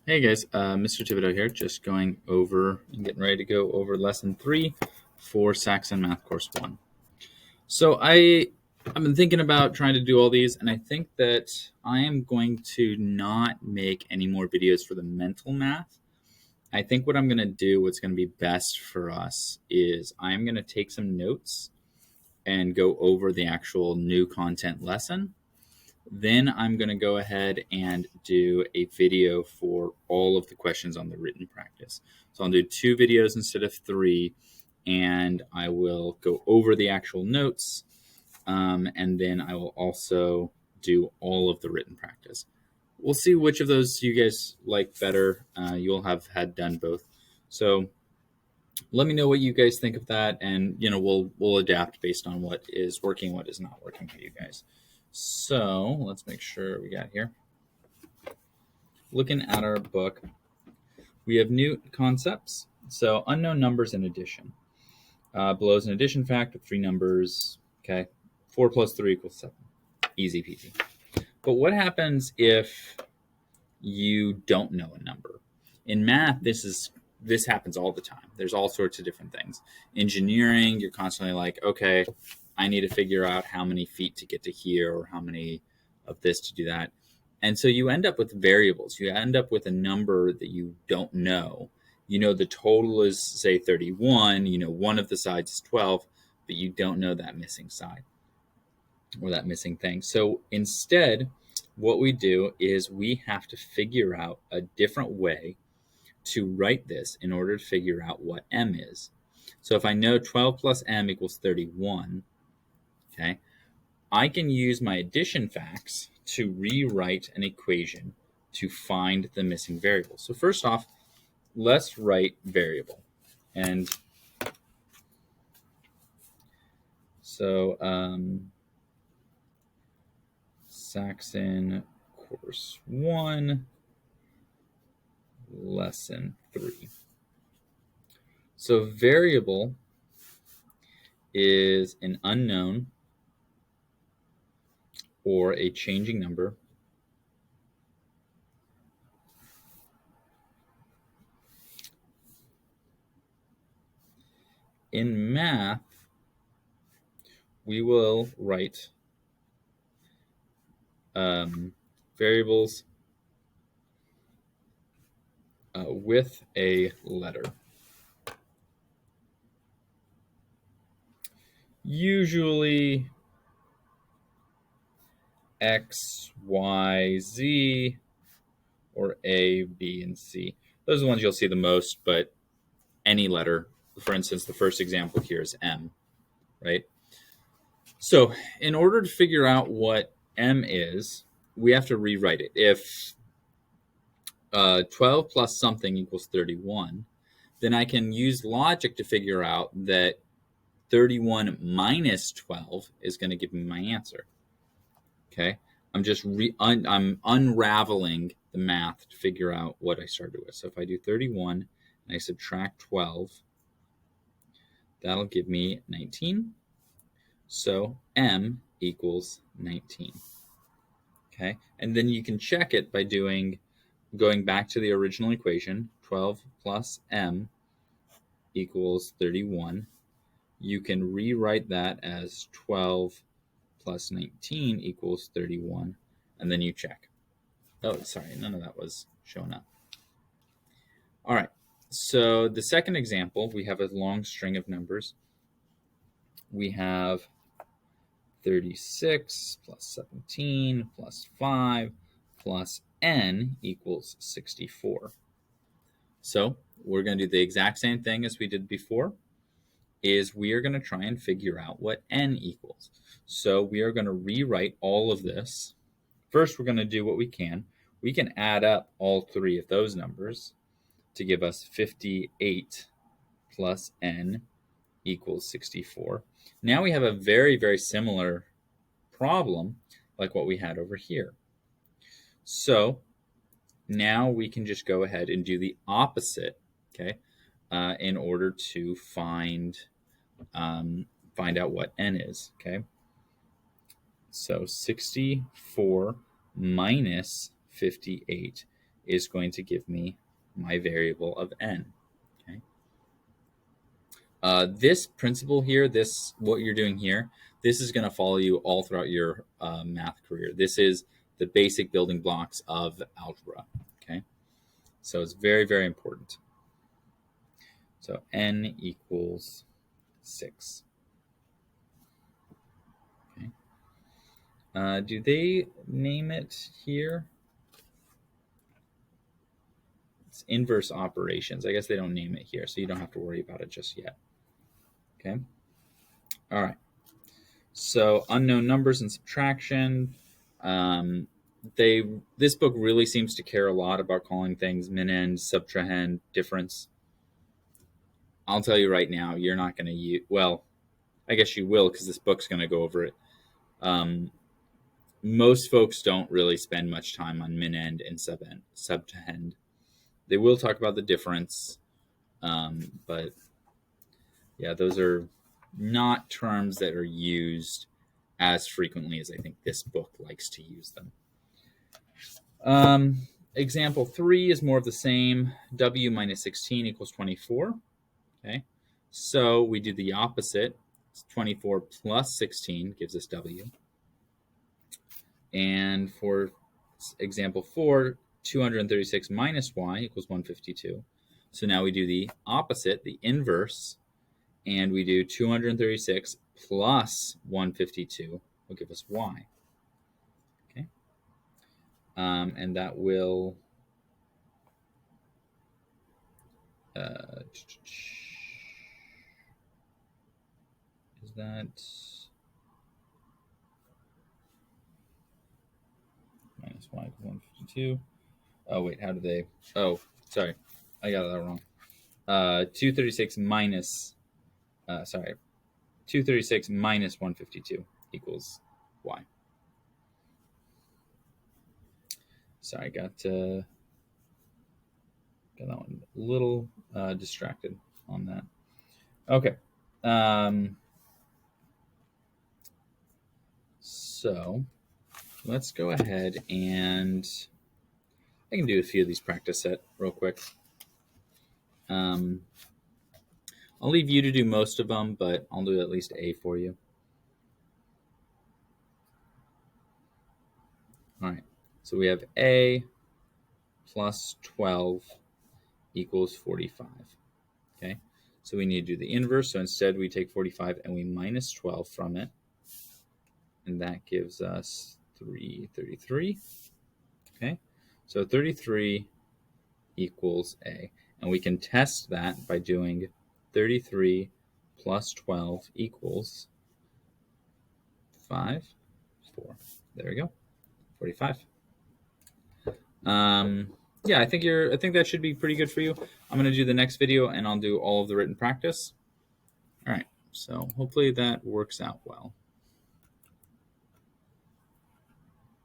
Hey guys, Mr. Thibodeau here, just going over and getting ready to go over lesson 3 for Saxon Math Course 1. So I've been thinking about trying to do all these, and I think that I am going to not make any more videos for the mental math. I think what I'm going to do, what's going to be best for us, is I'm going to take some notes and go over the actual new content lesson. Then I'm going to go ahead and do a video for all of the questions on the written practice. So I'll do 2 videos instead of 3, and I will go over the actual notes, and then I will also do all of the written practice. We'll see which of those you guys like better. You'll have had done both. So let me know what you guys think of that, and we'll adapt based on what is working, what is not working for you guys. So let's make sure we got here. Looking at our book, we have new concepts. So unknown numbers and addition. Below is an addition fact with 3 numbers. Okay, 4 plus 3 equals 7. Easy peasy. But what happens if you don't know a number? In math, this happens all the time. There's all sorts of different things. Engineering, you're constantly like, okay, I need to figure out how many feet to get to here or how many of this to do that. And so you end up with variables. You end up with a number that you don't know. You know the total is, say, 31. You know one of the sides is 12, but you don't know that missing side or that missing thing. So instead, what we do is we have to figure out a different way to write this in order to figure out what m is. So if I know 12 plus m equals 31, okay, I can use my addition facts to rewrite an equation to find the missing variable. So first off, let's write variable. And so Saxon Course 1, Lesson 3. So variable is an unknown or a changing number in math. We will write variables with a letter. Usually X, Y, Z, or A, B, and C. Those are the ones you'll see the most, but any letter. For instance, the first example here is M, right? So in order to figure out what M is, we have to rewrite it. If 12 plus something equals 31, then I can use logic to figure out that 31 minus 12 is going to give me my answer. Okay, I'm just I'm unraveling the math to figure out what I started with. So if I do 31 and I subtract 12, that'll give me 19. So m equals 19. Okay, and then you can check it by going back to the original equation. 12 plus m equals 31. You can rewrite that as 12 plus 19 equals 31, and then you check. Oh, sorry, none of that was showing up. All right, so the second example, we have a long string of numbers. We have 36 plus 17 plus 5 plus n equals 64. So we're going to do the exact same thing as we did before, is we are going to try and figure out what n equals. So we are going to rewrite all of this. First, we're going to do what we can. We can add up all 3 of those numbers to give us 58 plus n equals 64. Now we have a very, very similar problem like what we had over here. So now we can just go ahead and do the opposite, okay, in order to find out what n is, okay? So 64 minus 58 is going to give me my variable of n. Okay. This principle here, what you're doing here, this is going to follow you all throughout your math career. This is the basic building blocks of algebra. Okay, so it's very, very important. So n equals 6. Okay. Do they name it here? It's inverse operations. I guess they don't name it here, so you don't have to worry about it just yet. Okay. All right. So unknown numbers and subtraction. This book really seems to care a lot about calling things min-end, subtrahend, difference. I'll tell you right now, you're not going to use. Well, I guess you will because this book's going to go over it. Most folks don't really spend much time on min-end and subtrahend. They will talk about the difference, but yeah, those are not terms that are used as frequently as I think this book likes to use them. Example 3 is more of the same. W minus 16 equals 24. Okay, so we do the opposite. 24 plus 16 gives us W. And for example 4, 236 minus Y equals 152. So now we do the opposite, the inverse, and we do 236 plus 152 will give us Y. Okay, and that will is that minus Y equals 152? Oh wait, how do they? Oh, sorry, I got that wrong. 236 minus. 236 minus 152 equals Y. Sorry, I got that one a little distracted on that. Okay. So let's go ahead and I can do a few of these practice set real quick. I'll leave you to do most of them, but I'll do at least A for you. All right, so we have A plus 12 equals 45. Okay, so we need to do the inverse. So instead we take 45 and we minus 12 from it. And that gives us 33. Okay, so 33 equals A. And we can test that by doing 33 plus 12 equals 5, 4. There we go, 45. Yeah, I think that should be pretty good for you. I'm going to do the next video and I'll do all of the written practice. All right, so hopefully that works out well.